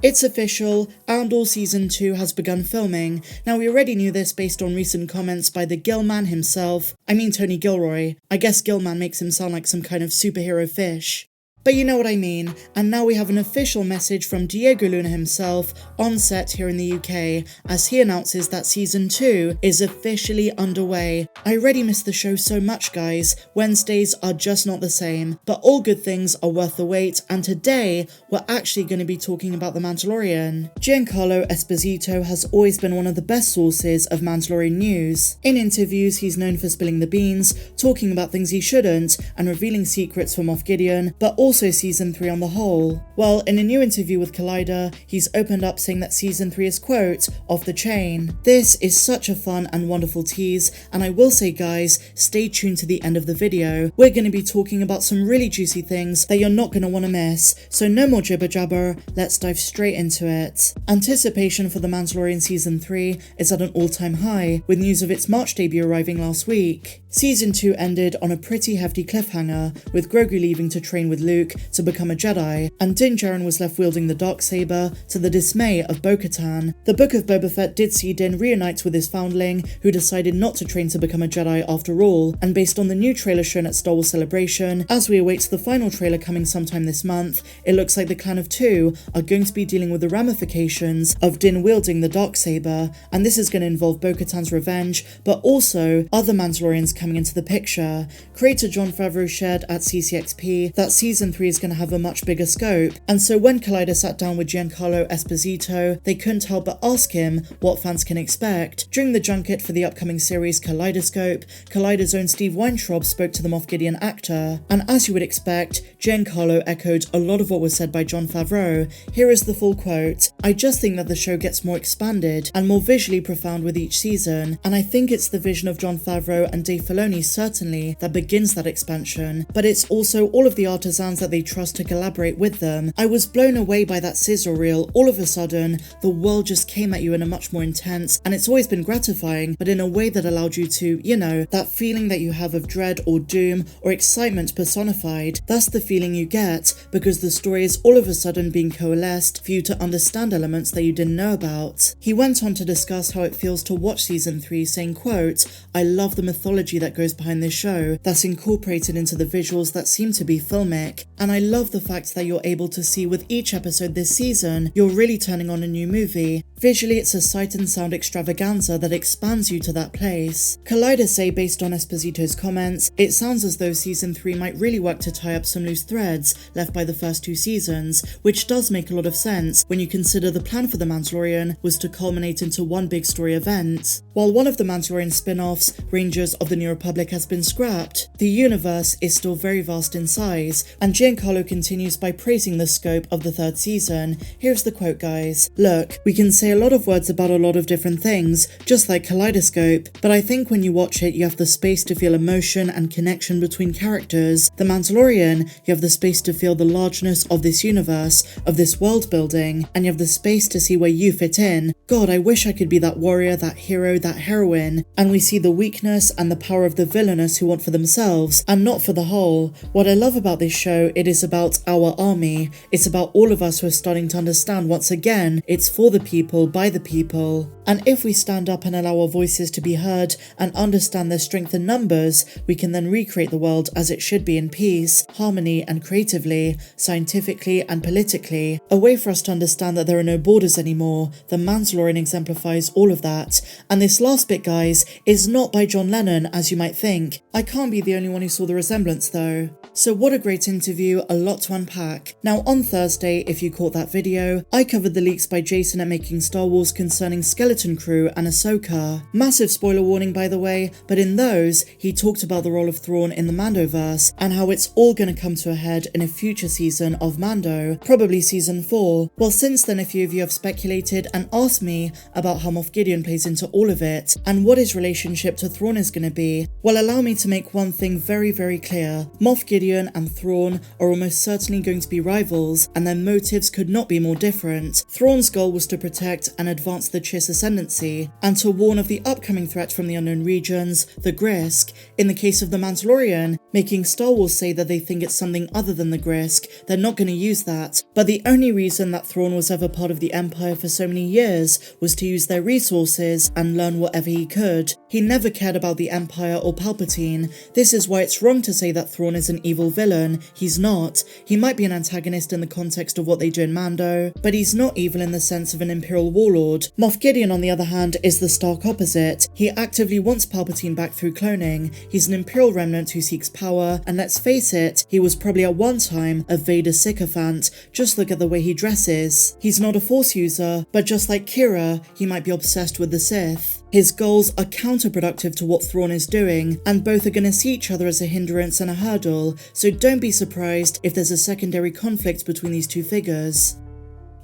It's official, Andor Season 2 has begun filming. Now we already knew this based on recent comments by the Gillman himself. I mean Tony Gilroy. I guess Gillman makes him sound like some kind of superhero fish. But you know what I mean, and now we have an official message from Diego Luna himself on set here in the UK as he announces that Season 2 is officially underway. I already miss the show so much, guys. Wednesdays are just not the same, but all good things are worth the wait, and today we're actually going to be talking about The Mandalorian. Giancarlo Esposito has always been one of the best sources of Mandalorian news. In interviews, he's known for spilling the beans, talking about things he shouldn't, and revealing secrets from Moff Gideon, but also Season 3 on the whole. Well, in a new interview with Collider, he's opened up saying that Season 3 is, quote, off the chain. This is such a fun and wonderful tease, and I will say, guys, stay tuned to the end of the video. We're going to be talking about some really juicy things that you're not going to want to miss, so no more jibber jabber, let's dive straight into it. Anticipation for The Mandalorian Season 3 is at an all-time high, with news of its March debut arriving last week. Season 2 ended on a pretty hefty cliffhanger, with Grogu leaving to train with Luke to become a Jedi, and Din Djarin was left wielding the Darksaber to the dismay of Bo-Katan. The Book of Boba Fett did see Din reunite with his foundling, who decided not to train to become a Jedi after all, and based on the new trailer shown at Star Wars Celebration, as we await the final trailer coming sometime this month, it looks like the clan of two are going to be dealing with the ramifications of Din wielding the Darksaber, and this is going to involve Bo-Katan's revenge, but also other Mandalorians coming into the picture. Creator Jon Favreau shared at CCXP that Season 3 is going to have a much bigger scope, and so when Collider sat down with Giancarlo Esposito, they couldn't help but ask him what fans can expect. During the junket for the upcoming series Kaleidoscope, Collider's own Steve Weintraub spoke to the Moff Gideon actor, and as you would expect, Giancarlo echoed a lot of what was said by Jon Favreau. Here is the full quote: "I just think that the show gets more expanded and more visually profound with each season, and I think it's the vision of Jon Favreau and Dave Filoni certainly that begins that expansion, but it's also all of the artisans that they trust to collaborate with them. I was blown away by that sizzle reel. All of a sudden, the world just came at you in a much more intense, and it's always been gratifying, but in a way that allowed you to, you know, that feeling that you have of dread or doom or excitement personified. That's the feeling you get, because the story is all of a sudden being coalesced for you to understand elements that you didn't know about." He went on to discuss how it feels to watch Season 3, saying, quote, "I love the mythology that goes behind this show, that's incorporated into the visuals that seem to be filmic, and I love the fact that you're able to see with each episode this season, you're really turning on a new movie. Visually, it's a sight and sound extravaganza that expands you to that place." Collider say, based on Esposito's comments, it sounds as though Season 3 might really work to tie up some loose threads left by the first two seasons, which does make a lot of sense when you consider the plan for The Mandalorian was to culminate into one big story event. While one of the Mandalorian spin-offs, Rangers of the New Republic, has been scrapped, the universe is still very vast in size, and Giancarlo continues by praising the scope of the third season. Here's the quote, guys. "Look, we can say a lot of words about a lot of different things, just like Kaleidoscope, but I think when you watch it, you have the space to feel emotion and connection between characters. The Mandalorian, you have the space to feel the largeness of this universe, of this world building, and you have the space to see where you fit in. God, I wish I could be that warrior, that hero, that heroine." And we see the weakness and the power of the villainous who want for themselves, and not for the whole. What I love about this show, it is about our army. It's about all of us who are starting to understand once again, it's for the people, by the people. And if we stand up and allow our voices to be heard and understand their strength in numbers, we can then recreate the world as it should be in peace, harmony and creatively, scientifically and politically. A way for us to understand that there are no borders anymore. The Mandalorian exemplifies all of that. And this last bit, guys, is not by John Lennon, as you might think. I can't be the only one who saw the resemblance though. So what a great interview, a lot to unpack. Now on Thursday, if you caught that video, I covered the leaks by Jason at Making Star Wars concerning Skeleton Crew and Ahsoka. Massive spoiler warning by the way, but in those, he talked about the role of Thrawn in the Mandoverse and how it's all gonna come to a head in a future season of Mando, probably season 4. Well, since then a few of you have speculated and asked me about how Moff Gideon plays into all of it and what his relationship to Thrawn is gonna be. Well, allow me to make one thing very, very clear. Moff Gideon and Thrawn are almost certainly going to be rivals, and their motives could not be more different. Thrawn's goal was to protect and advance the Chiss ascendancy, and to warn of the upcoming threat from the unknown regions, the Grisk. In the case of the Mandalorian, making Star Wars say that they think it's something other than the Grisk, they're not going to use that. But the only reason that Thrawn was ever part of the Empire for so many years was to use their resources and learn whatever he could. He never cared about the Empire or Palpatine. This is why it's wrong to say that Thrawn is an evil villain. He's not. He might be an antagonist in the context of what they do in Mando, but he's not evil in the sense of an Imperial warlord. Moff Gideon, on the other hand, is the stark opposite. He actively wants Palpatine back through cloning. He's an Imperial remnant who seeks power, and let's face it, he was probably at one time a Vader sycophant. Just look at the way he dresses. He's not a Force user, but just like Kira, he might be obsessed with the Sith. His goals are counterproductive to what Thrawn is doing, and both are going to see each other as a hindrance and a hurdle, so don't be surprised if there's a secondary conflict between these two figures.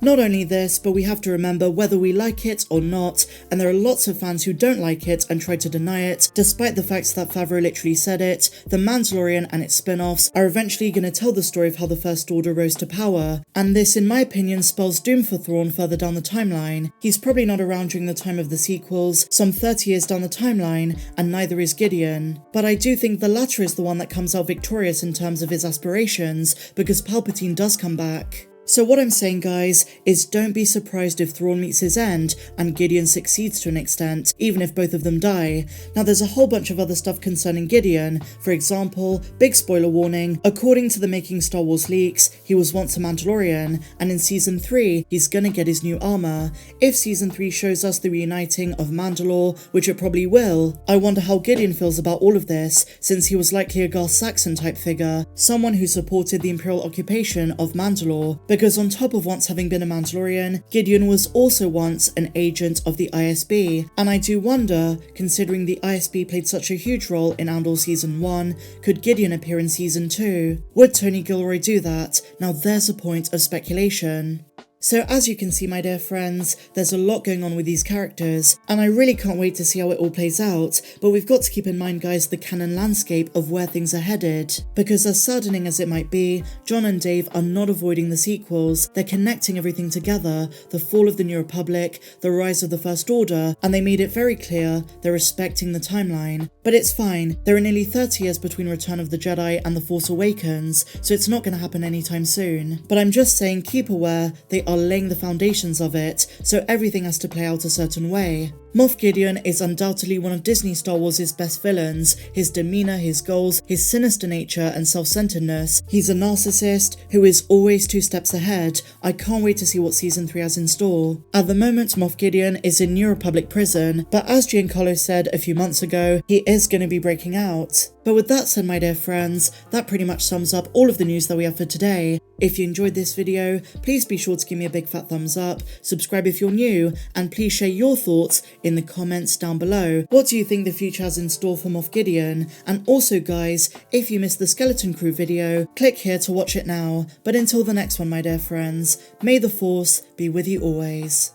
Not only this, but we have to remember whether we like it or not, and there are lots of fans who don't like it and try to deny it, despite the fact that Favreau literally said it. The Mandalorian and its spin-offs are eventually going to tell the story of how the First Order rose to power, and this, in my opinion, spells doom for Thrawn further down the timeline. He's probably not around during the time of the sequels, some 30 years down the timeline, and neither is Gideon. But I do think the latter is the one that comes out victorious in terms of his aspirations, because Palpatine does come back. So what I'm saying, guys, is don't be surprised if Thrawn meets his end and Gideon succeeds to an extent, even if both of them die. Now, there's a whole bunch of other stuff concerning Gideon. For example, big spoiler warning, according to the Making Star Wars leaks, he was once a Mandalorian, and in Season 3, he's gonna get his new armor. If Season 3 shows us the reuniting of Mandalore, which it probably will, I wonder how Gideon feels about all of this, since he was likely a Gar Saxon type figure, someone who supported the Imperial occupation of Mandalore. Because on top of once having been a Mandalorian, Gideon was also once an agent of the ISB, and I do wonder, considering the ISB played such a huge role in Andor Season 1, could Gideon appear in Season 2? Would Tony Gilroy do that? Now there's a point of speculation. So as you can see, my dear friends, there's a lot going on with these characters, and I really can't wait to see how it all plays out, but we've got to keep in mind, guys, the canon landscape of where things are headed, because as saddening as it might be, Jon and Dave are not avoiding the sequels. They're connecting everything together, the fall of the New Republic, the rise of the First Order, and they made it very clear they're respecting the timeline. But it's fine, there are nearly 30 years between Return of the Jedi and The Force Awakens, so it's not going to happen anytime soon. But I'm just saying, keep aware, they are laying the foundations of it, so everything has to play out a certain way. Moff Gideon is undoubtedly one of Disney Star Wars' best villains. His demeanour, his goals, his sinister nature and self-centeredness. He's a narcissist who is always 2 steps ahead. I can't wait to see what Season 3 has in store. At the moment, Moff Gideon is in New Republic prison, but as Giancarlo said a few months ago, he is going to be breaking out. But with that said, my dear friends, that pretty much sums up all of the news that we have for today. If you enjoyed this video, please be sure to give me a big fat thumbs up, subscribe if you're new, and please share your thoughts in the comments down below. What do you think the future has in store for Moff Gideon? And also, guys, if you missed the Skeleton Crew video, click here to watch it now. But until the next one, my dear friends, may the Force be with you always.